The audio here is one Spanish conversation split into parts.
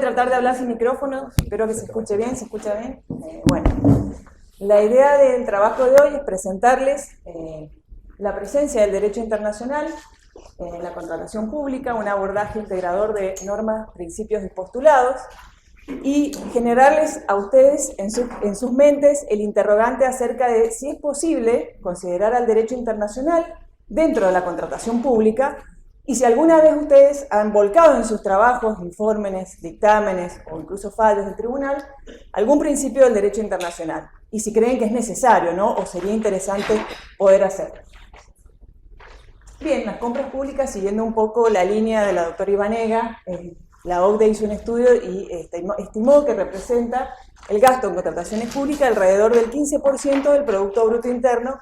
tratar de hablar sin micrófono, espero que se escuche bien, ¿se escucha bien? Bueno, la idea del trabajo de hoy es presentarles la presencia del derecho internacional en la contratación pública, un abordaje integrador de normas, principios y postulados, y generarles a ustedes en sus mentes el interrogante acerca de si es posible considerar al derecho internacional dentro de la contratación pública, y si alguna vez ustedes han volcado en sus trabajos, informes, dictámenes o incluso fallos del tribunal algún principio del derecho internacional, y si creen que es necesario, ¿no? O sería interesante poder hacerlo. Bien, las compras públicas, siguiendo un poco la línea de la doctora Ibanega, la OCDE hizo un estudio y estimó que representa el gasto en contrataciones públicas alrededor del 15% del Producto Bruto Interno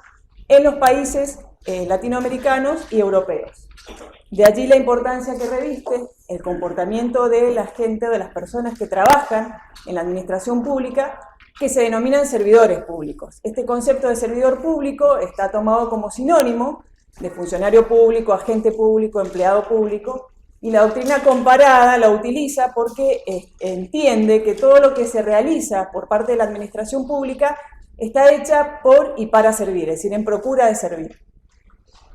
en los países latinoamericanos y europeos. De allí la importancia que reviste el comportamiento de la gente, de las personas que trabajan en la administración pública, que se denominan servidores públicos. Este concepto de servidor público está tomado como sinónimo de funcionario público, agente público, empleado público, y la doctrina comparada la utiliza porque entiende que todo lo que se realiza por parte de la administración pública está hecha por y para servir, es decir, en procura de servir.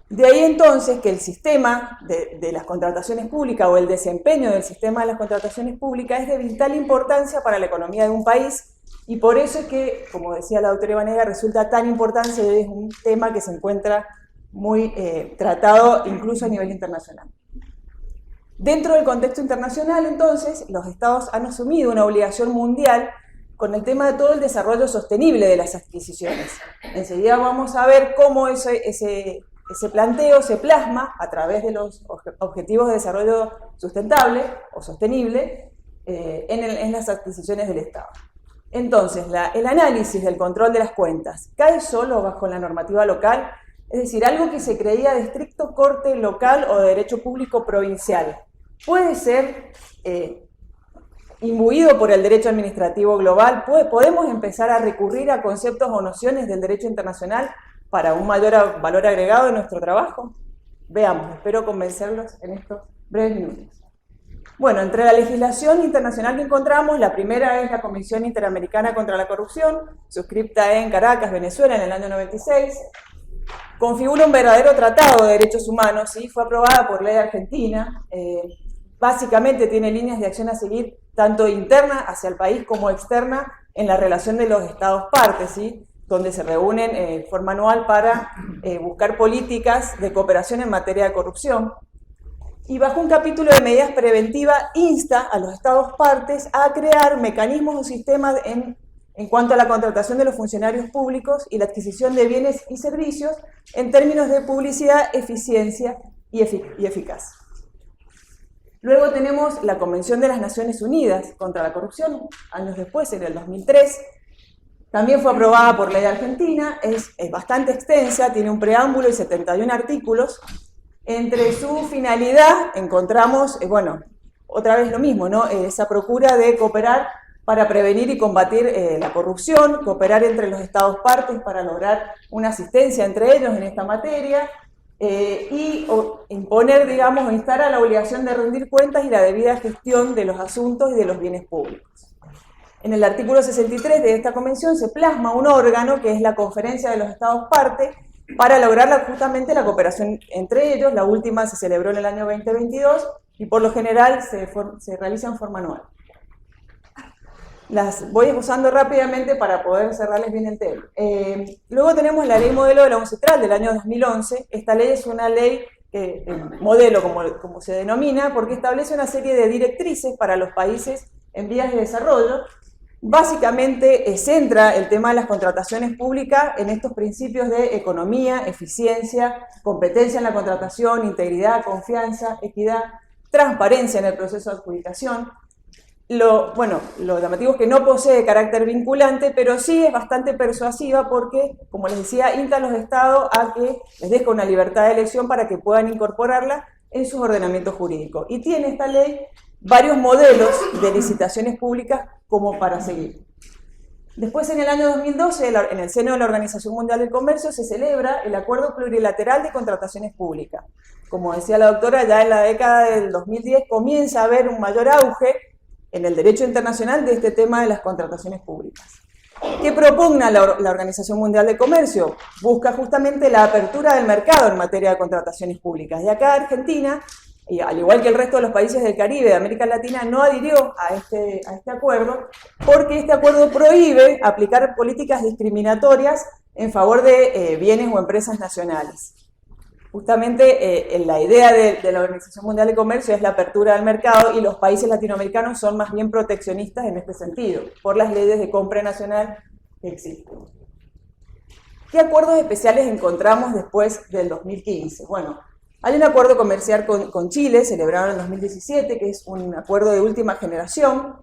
De ahí entonces que el sistema de las contrataciones públicas o el desempeño del sistema de las contrataciones públicas es de vital importancia para la economía de un país, y por eso es que, como decía la doctora Ibanega, resulta tan importante y es un tema que se encuentra muy tratado incluso a nivel internacional. Dentro del contexto internacional, entonces, los estados han asumido una obligación mundial con el tema de todo el desarrollo sostenible de las adquisiciones. Enseguida vamos a ver cómo ese planteo se plasma a través de los objetivos de desarrollo sustentable o sostenible en las adquisiciones del Estado. Entonces, el análisis del control de las cuentas cae solo bajo la normativa local, es decir, algo que se creía de estricto corte local o de derecho público provincial. Puede ser imbuido por el derecho administrativo global, podemos empezar a recurrir a conceptos o nociones del derecho internacional para un mayor valor agregado de nuestro trabajo. Veamos, espero convencerlos en estos breves minutos. Bueno, entre la legislación internacional que encontramos, la primera es la Convención Interamericana contra la Corrupción, suscripta en Caracas, Venezuela, en el año 96. Configura un verdadero tratado de derechos humanos, ¿sí? Fue aprobada por ley argentina, básicamente tiene líneas de acción a seguir tanto interna hacia el país como externa en la relación de los estados partes, ¿sí? Donde se reúnen de forma anual para buscar políticas de cooperación en materia de corrupción. Y bajo un capítulo de medidas preventivas insta a los estados partes a crear mecanismos o sistemas en cuanto a la contratación de los funcionarios públicos y la adquisición de bienes y servicios en términos de publicidad, eficiencia y eficacia. Luego tenemos la Convención de las Naciones Unidas contra la Corrupción, años después, en el 2003. También fue aprobada por ley argentina, es bastante extensa, tiene un preámbulo y 71 artículos. Entre su finalidad encontramos, bueno, otra vez lo mismo, ¿no? Esa procura de cooperar para prevenir y combatir la corrupción, cooperar entre los estados partes para lograr una asistencia entre ellos en esta materia, y imponer, digamos, o instar a la obligación de rendir cuentas y la debida gestión de los asuntos y de los bienes públicos. En el artículo 63 de esta convención se plasma un órgano que es la Conferencia de los Estados Partes para lograr justamente la cooperación entre ellos. La última se celebró en el año 2022 y por lo general se realiza en forma anual. Las voy esbozando rápidamente para poder cerrarles bien el tema. Luego tenemos la Ley Modelo de la UNCITRAL del año 2011. Esta ley es una ley modelo, como se denomina, porque establece una serie de directrices para los países en vías de desarrollo. Básicamente centra el tema de las contrataciones públicas en estos principios de economía, eficiencia, competencia en la contratación, integridad, confianza, equidad, transparencia en el proceso de adjudicación. Lo llamativo es que no posee carácter vinculante, pero sí es bastante persuasiva porque, como les decía, insta a los estados a que les deje una libertad de elección para que puedan incorporarla en sus ordenamientos jurídicos. Y tiene esta ley varios modelos de licitaciones públicas como para seguir. Después, en el año 2012, en el seno de la Organización Mundial del Comercio, se celebra el Acuerdo Plurilateral de Contrataciones Públicas. Como decía la doctora, ya en la década del 2010 comienza a haber un mayor auge en el derecho internacional de este tema de las contrataciones públicas. ¿Qué propugna la Organización Mundial de Comercio? Busca justamente la apertura del mercado en materia de contrataciones públicas. Y acá Argentina, y al igual que el resto de los países del Caribe, de América Latina, no adhirió a este acuerdo, porque este acuerdo prohíbe aplicar políticas discriminatorias en favor de bienes o empresas nacionales. Justamente la idea de la Organización Mundial de Comercio es la apertura del mercado, y los países latinoamericanos son más bien proteccionistas en este sentido, por las leyes de compra nacional que existen. ¿Qué acuerdos especiales encontramos después del 2015? Bueno, hay un acuerdo comercial con Chile, celebrado en el 2017, que es un acuerdo de última generación.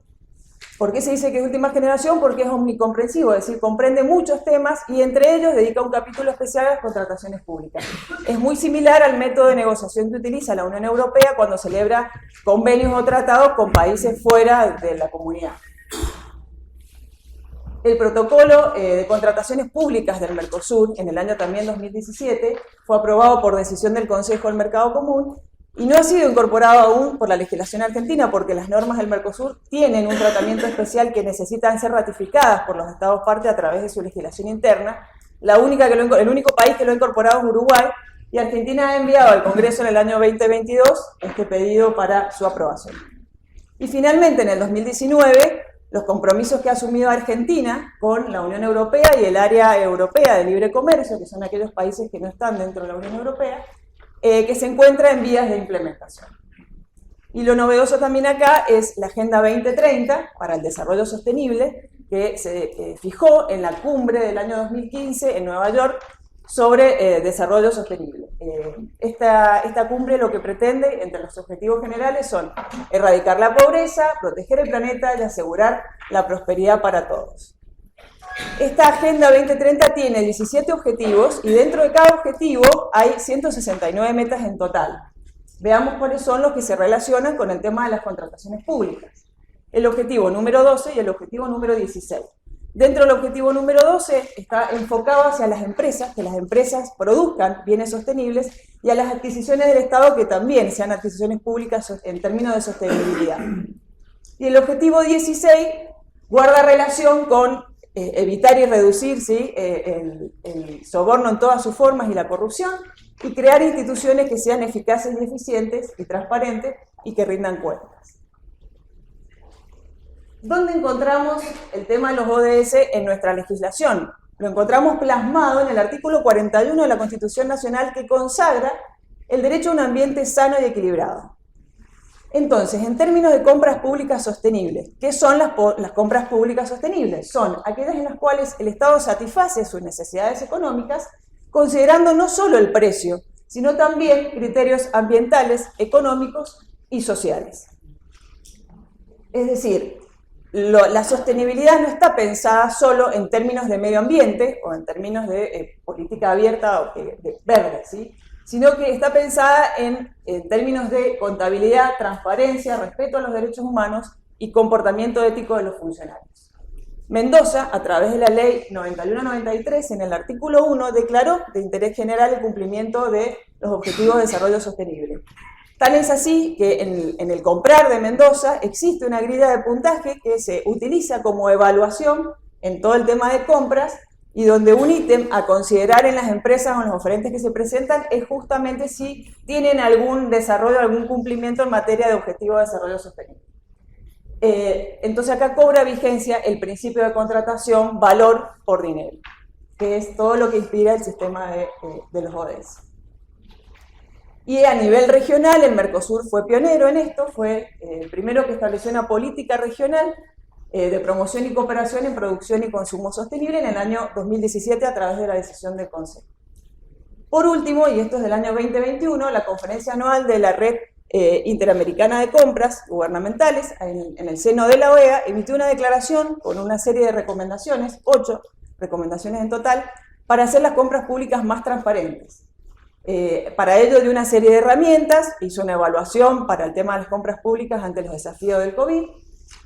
¿Por qué se dice que es última generación? Porque es omnicomprensivo, es decir, comprende muchos temas y entre ellos dedica un capítulo especial a las contrataciones públicas. Es muy similar al método de negociación que utiliza la Unión Europea cuando celebra convenios o tratados con países fuera de la comunidad. El protocolo de contrataciones públicas del Mercosur, en el año también 2017, fue aprobado por decisión del Consejo del Mercado Común y no ha sido incorporado aún por la legislación argentina, porque las normas del Mercosur tienen un tratamiento especial que necesitan ser ratificadas por los Estados parte a través de su legislación interna. El único país que lo ha incorporado es Uruguay, y Argentina ha enviado al Congreso en el año 2022 este pedido para su aprobación. Y finalmente, en el 2019, los compromisos que ha asumido Argentina con la Unión Europea y el área europea de libre comercio, que son aquellos países que no están dentro de la Unión Europea, que se encuentra en vías de implementación. Y lo novedoso también acá es la Agenda 2030 para el Desarrollo Sostenible, que se fijó en la cumbre del año 2015 en Nueva York sobre desarrollo sostenible. Esta cumbre lo que pretende, entre los objetivos generales, son erradicar la pobreza, proteger el planeta y asegurar la prosperidad para todos. Esta Agenda 2030 tiene 17 objetivos y dentro de cada objetivo hay 169 metas en total. Veamos cuáles son los que se relacionan con el tema de las contrataciones públicas. El objetivo número 12 y el objetivo número 16. Dentro del objetivo número 12 está enfocado hacia las empresas, que las empresas produzcan bienes sostenibles, y a las adquisiciones del Estado, que también sean adquisiciones públicas en términos de sostenibilidad. Y el objetivo 16 guarda relación con evitar y reducir, ¿sí?, el soborno en todas sus formas y la corrupción, y crear instituciones que sean eficaces y eficientes y transparentes y que rindan cuentas. ¿Dónde encontramos el tema de los ODS en nuestra legislación? Lo encontramos plasmado en el artículo 41 de la Constitución Nacional, que consagra el derecho a un ambiente sano y equilibrado. Entonces, en términos de compras públicas sostenibles, ¿qué son las compras públicas sostenibles? Son aquellas en las cuales el Estado satisface sus necesidades económicas, considerando no solo el precio, sino también criterios ambientales, económicos y sociales. Es decir, la sostenibilidad no está pensada solo en términos de medio ambiente o en términos de política abierta o de verde, ¿sí?, sino que está pensada en términos de contabilidad, transparencia, respeto a los derechos humanos y comportamiento ético de los funcionarios. Mendoza, a través de la Ley 91-93, en el artículo 1, declaró de interés general el cumplimiento de los Objetivos de Desarrollo Sostenible. Tal es así que en el comprar de Mendoza existe una grilla de puntaje que se utiliza como evaluación en todo el tema de compras, y donde un ítem a considerar en las empresas o en los oferentes que se presentan es justamente si tienen algún desarrollo, algún cumplimiento en materia de Objetivo de Desarrollo Sostenible. Entonces acá cobra vigencia el principio de contratación valor por dinero, que es todo lo que inspira el sistema de los ODS. Y a nivel regional, el Mercosur fue pionero en esto, fue el primero que estableció una política regional de promoción y cooperación en producción y consumo sostenible en el año 2017 a través de la decisión del Consejo. Por último, y esto es del año 2021, la conferencia anual de la Red Interamericana de Compras Gubernamentales, en el seno de la OEA, emitió una declaración con una serie de recomendaciones, 8 recomendaciones en total, para hacer las compras públicas más transparentes. Para ello dio una serie de herramientas, hizo una evaluación para el tema de las compras públicas ante los desafíos del COVID,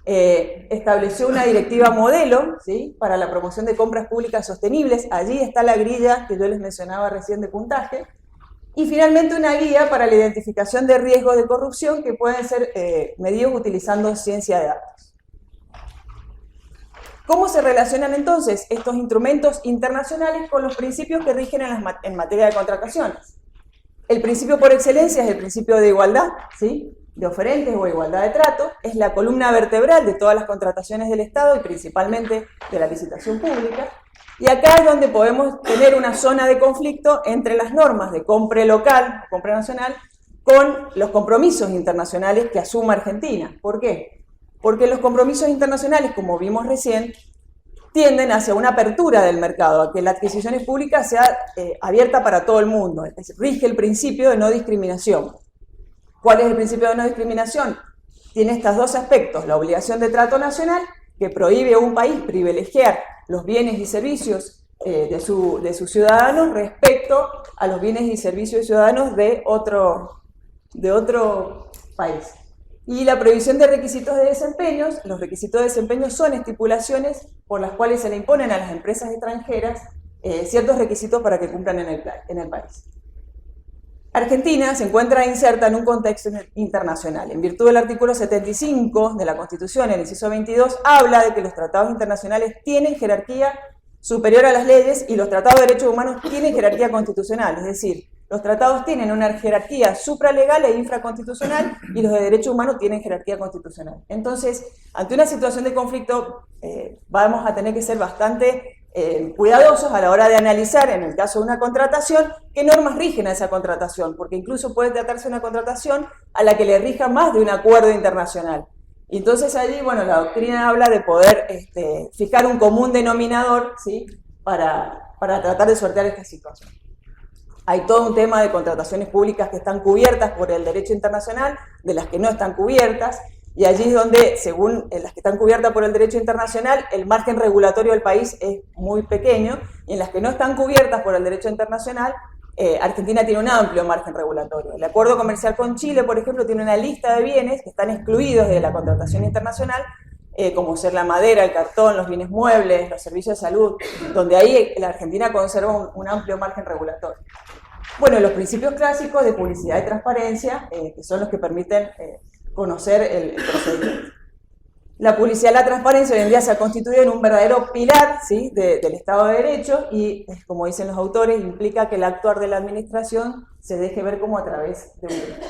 estableció una directiva modelo, ¿sí?, para la promoción de compras públicas sostenibles. Allí está la grilla que yo les mencionaba recién de puntaje, Y finalmente una guía para la identificación de riesgos de corrupción que pueden ser medidos utilizando ciencia de datos. ¿Cómo se relacionan entonces estos instrumentos internacionales con los principios que rigen en materia de contrataciones? El principio por excelencia es el principio de igualdad, ¿sí?, de oferentes o igualdad de trato, es la columna vertebral de todas las contrataciones del Estado y principalmente de la licitación pública. Y acá es donde podemos tener una zona de conflicto entre las normas de compra local, compra nacional, con los compromisos internacionales que asuma Argentina. ¿Por qué? Porque los compromisos internacionales, como vimos recién, tienden hacia una apertura del mercado, a que la adquisición pública sea abierta para todo el mundo. Es decir, rige el principio de no discriminación. ¿Cuál es el principio de no discriminación? Tiene estos dos aspectos: la obligación de trato nacional, que prohíbe a un país privilegiar los bienes y servicios de sus ciudadanos respecto a los bienes y servicios de ciudadanos de otro país. Y la prohibición de requisitos de desempeño. Los requisitos de desempeño son estipulaciones por las cuales se le imponen a las empresas extranjeras ciertos requisitos para que cumplan en el país. Argentina se encuentra inserta en un contexto internacional. En virtud del artículo 75 de la Constitución, el inciso 22, habla de que los tratados internacionales tienen jerarquía superior a las leyes y los tratados de derechos humanos tienen jerarquía constitucional. Es decir, los tratados tienen una jerarquía supralegal e infraconstitucional y los de derechos humanos tienen jerarquía constitucional. Entonces, ante una situación de conflicto, vamos a tener que ser bastante cuidadosos a la hora de analizar, en el caso de una contratación, qué normas rigen a esa contratación, porque incluso puede tratarse de una contratación a la que le rija más de un acuerdo internacional. Y entonces allí, bueno, la doctrina habla de poder fijar un común denominador, ¿sí?, para tratar de sortear esta situación. Hay todo un tema de contrataciones públicas que están cubiertas por el derecho internacional, de las que no están cubiertas, y allí es donde, según las que están cubiertas por el derecho internacional, el margen regulatorio del país es muy pequeño, y en las que no están cubiertas por el derecho internacional, Argentina tiene un amplio margen regulatorio. El acuerdo comercial con Chile, por ejemplo, tiene una lista de bienes que están excluidos de la contratación internacional, como ser la madera, el cartón, los bienes muebles, los servicios de salud, donde ahí la Argentina conserva un amplio margen regulatorio. Bueno, los principios clásicos de publicidad y transparencia, que son los que permiten conocer el procedimiento. La publicidad y la transparencia hoy en día se ha constituido en un verdadero pilar, ¿sí?, del Estado de Derecho y, como dicen los autores, implica que el actuar de la administración se deje ver como a través de un grito.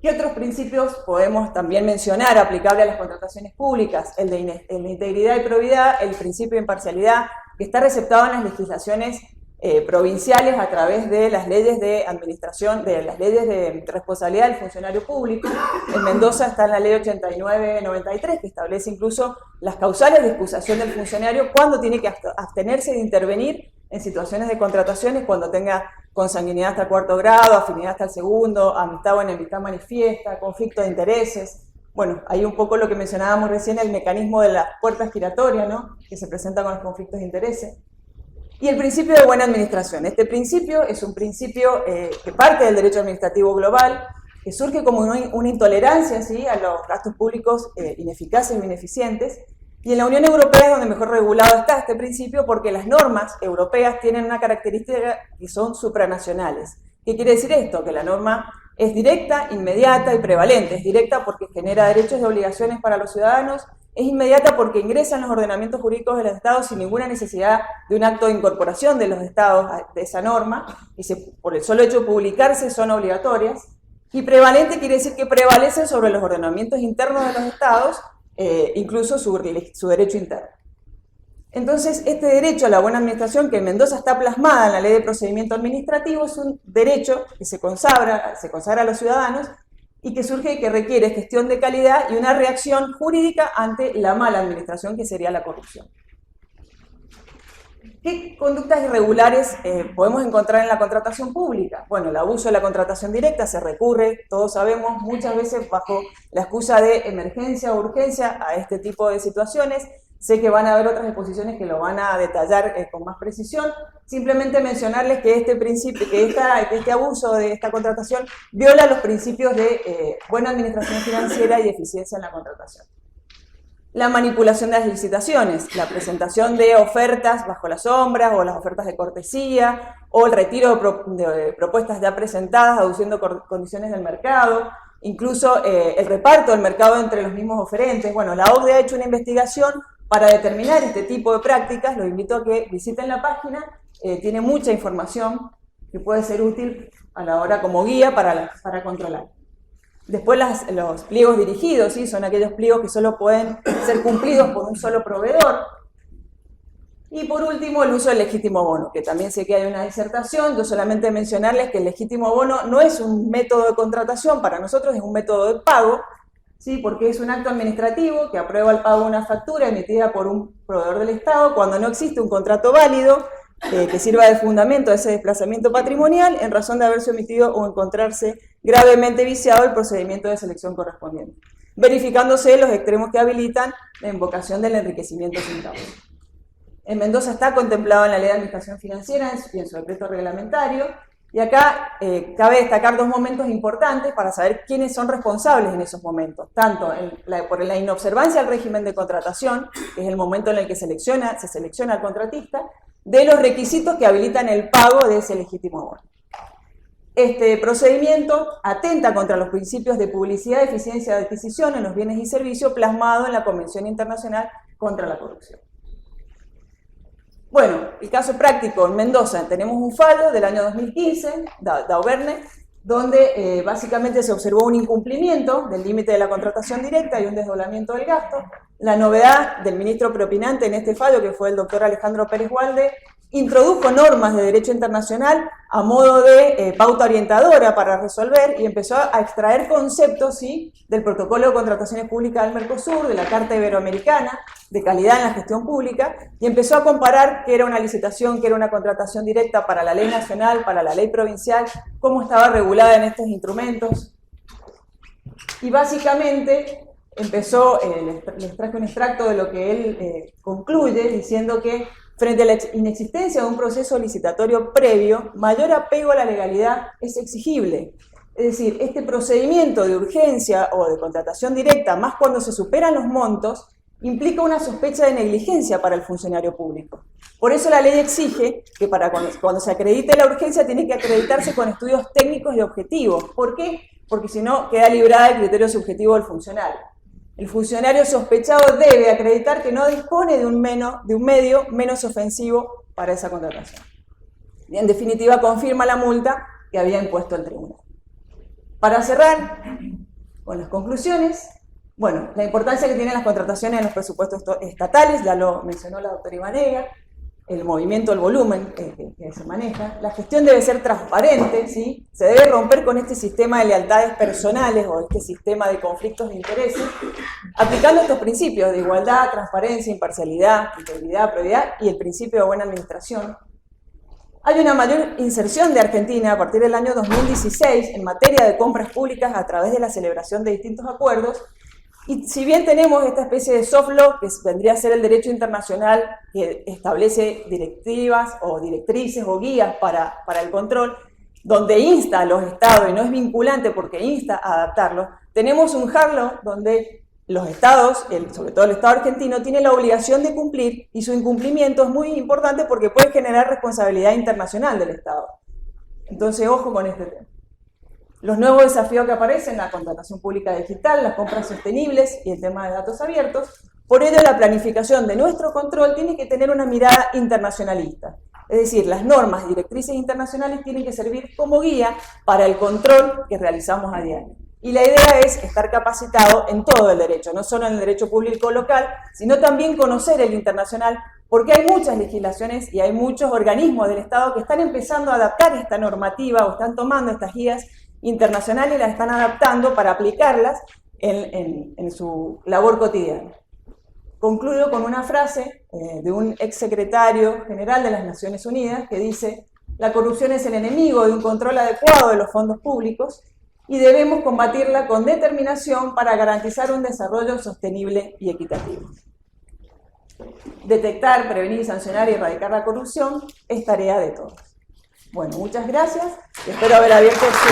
¿Qué otros principios podemos también mencionar aplicables a las contrataciones públicas? El de integridad y probidad, el principio de imparcialidad, que está receptado en las legislaciones provinciales a través de las leyes de administración, de las leyes de responsabilidad del funcionario público. En Mendoza está en la ley 8993, que establece incluso las causales de excusación del funcionario cuando tiene que abstenerse de intervenir en situaciones de contrataciones, cuando tenga consanguinidad hasta el 4º grado, afinidad hasta el 2º, amistad o enemistad manifiesta, conflicto de intereses. Bueno, hay un poco lo que mencionábamos recién, el mecanismo de la puerta giratoria, ¿no?, que se presenta con los conflictos de intereses. Y el principio de buena administración. Este principio es un principio que parte del derecho administrativo global, que surge como una intolerancia, ¿sí?, a los gastos públicos ineficaces o ineficientes. Y en la Unión Europea es donde mejor regulado está este principio, porque las normas europeas tienen una característica que son supranacionales. ¿Qué quiere decir esto? Que la norma es directa, inmediata y prevalente. Es directa porque genera derechos y obligaciones para los ciudadanos. Es inmediata porque ingresa en los ordenamientos jurídicos de los estados sin ninguna necesidad de un acto de incorporación de los estados de esa norma, y por el solo hecho de publicarse son obligatorias. Y prevalente quiere decir que prevalecen sobre los ordenamientos internos de los estados, incluso su derecho interno. Entonces, este derecho a la buena administración, que en Mendoza está plasmada en la Ley de Procedimiento Administrativo, es un derecho que se consagra a los ciudadanos, y que surge y que requiere gestión de calidad y una reacción jurídica ante la mala administración, que sería la corrupción. ¿Qué conductas irregulares podemos encontrar en la contratación pública? Bueno, el abuso de la contratación directa se recurre, todos sabemos, muchas veces bajo la excusa de emergencia o urgencia a este tipo de situaciones. Sé que van a haber otras exposiciones que lo van a detallar con más precisión. Simplemente mencionarles que este abuso de esta contratación viola los principios de buena administración financiera y eficiencia en la contratación. La manipulación de las licitaciones, la presentación de ofertas bajo las sombras o las ofertas de cortesía, o el retiro de propuestas ya presentadas aduciendo condiciones del mercado, incluso el reparto del mercado entre los mismos oferentes. Bueno, la OCDE ha hecho una investigación para determinar este tipo de prácticas. Los invito a que visiten la página, tiene mucha información que puede ser útil a la hora como guía para controlar. Después los pliegos dirigidos, ¿sí? Son aquellos pliegos que solo pueden ser cumplidos por un solo proveedor. Y por último, el uso del legítimo bono, que también sé que hay una disertación. Yo solamente mencionarles que el legítimo bono no es un método de contratación, para nosotros es un método de pago, ¿sí? Porque es un acto administrativo que aprueba el pago de una factura emitida por un proveedor del Estado cuando no existe un contrato válido que sirva de fundamento a ese desplazamiento patrimonial en razón de haberse omitido o encontrarse gravemente viciado el procedimiento de selección correspondiente, verificándose los extremos que habilitan la invocación del enriquecimiento sin causa. En Mendoza está contemplado en la Ley de Administración Financiera y en su decreto reglamentario, y acá cabe destacar dos momentos importantes para saber quiénes son responsables en esos momentos, tanto por la inobservancia del régimen de contratación, que es el momento en el que se selecciona al contratista, de los requisitos que habilitan el pago de ese legítimo bono. Este procedimiento atenta contra los principios de publicidad y eficiencia de adquisición en los bienes y servicios plasmado en la Convención Internacional contra la Corrupción. Bueno, el caso práctico en Mendoza, tenemos un fallo del año 2015, Dauberne, donde básicamente se observó un incumplimiento del límite de la contratación directa y un desdoblamiento del gasto. La novedad del ministro preopinante en este fallo, que fue el doctor Alejandro Pérez Walde, introdujo normas de derecho internacional a modo de pauta orientadora para resolver y empezó a extraer conceptos, ¿sí?, del protocolo de contrataciones públicas del Mercosur, de la Carta Iberoamericana de calidad en la gestión pública, y empezó a comparar qué era una licitación, qué era una contratación directa para la ley nacional, para la ley provincial, cómo estaba regulada en estos instrumentos. Y básicamente empezó, les traje un extracto de lo que él concluye, diciendo que frente a la inexistencia de un proceso licitatorio previo, mayor apego a la legalidad es exigible. Es decir, este procedimiento de urgencia o de contratación directa, más cuando se superan los montos, implica una sospecha de negligencia para el funcionario público. Por eso la ley exige que cuando se acredite la urgencia tiene que acreditarse con estudios técnicos y objetivos. ¿Por qué? Porque si no queda librada el criterio subjetivo del funcionario. El funcionario sospechado debe acreditar que no dispone de un medio menos ofensivo para esa contratación. Y en definitiva confirma la multa que había impuesto el tribunal. Para cerrar con las conclusiones, bueno, la importancia que tienen las contrataciones en los presupuestos estatales, ya lo mencionó la doctora Ibanega, el movimiento, el volumen que se maneja, la gestión debe ser transparente, ¿sí? Se debe romper con este sistema de lealtades personales o este sistema de conflictos de intereses, aplicando estos principios de igualdad, transparencia, imparcialidad, integridad, probidad y el principio de buena administración. Hay una mayor inserción de Argentina a partir del año 2016 en materia de compras públicas a través de la celebración de distintos acuerdos. Y si bien tenemos esta especie de soft law, que vendría a ser el derecho internacional que establece directivas o directrices o guías para el control, donde insta a los estados, y no es vinculante porque insta a adaptarlo, tenemos un hard law donde los estados, sobre todo el Estado argentino, tiene la obligación de cumplir y su incumplimiento es muy importante porque puede generar responsabilidad internacional del Estado. Entonces, ojo con este tema. Los nuevos desafíos que aparecen, la contratación pública digital, las compras sostenibles y el tema de datos abiertos. Por ello, la planificación de nuestro control tiene que tener una mirada internacionalista. Es decir, las normas y directrices internacionales tienen que servir como guía para el control que realizamos a diario. Y la idea es estar capacitado en todo el derecho, no solo en el derecho público local, sino también conocer el internacional, porque hay muchas legislaciones y hay muchos organismos del Estado que están empezando a adaptar esta normativa o están tomando estas guías internacionales y las están adaptando para aplicarlas en su labor cotidiana. Concluyo con una frase de un exsecretario general de las Naciones Unidas que dice: la corrupción es el enemigo de un control adecuado de los fondos públicos y debemos combatirla con determinación para garantizar un desarrollo sostenible y equitativo. Detectar, prevenir, sancionar y erradicar la corrupción es tarea de todos. Bueno, muchas gracias y espero haber abierto su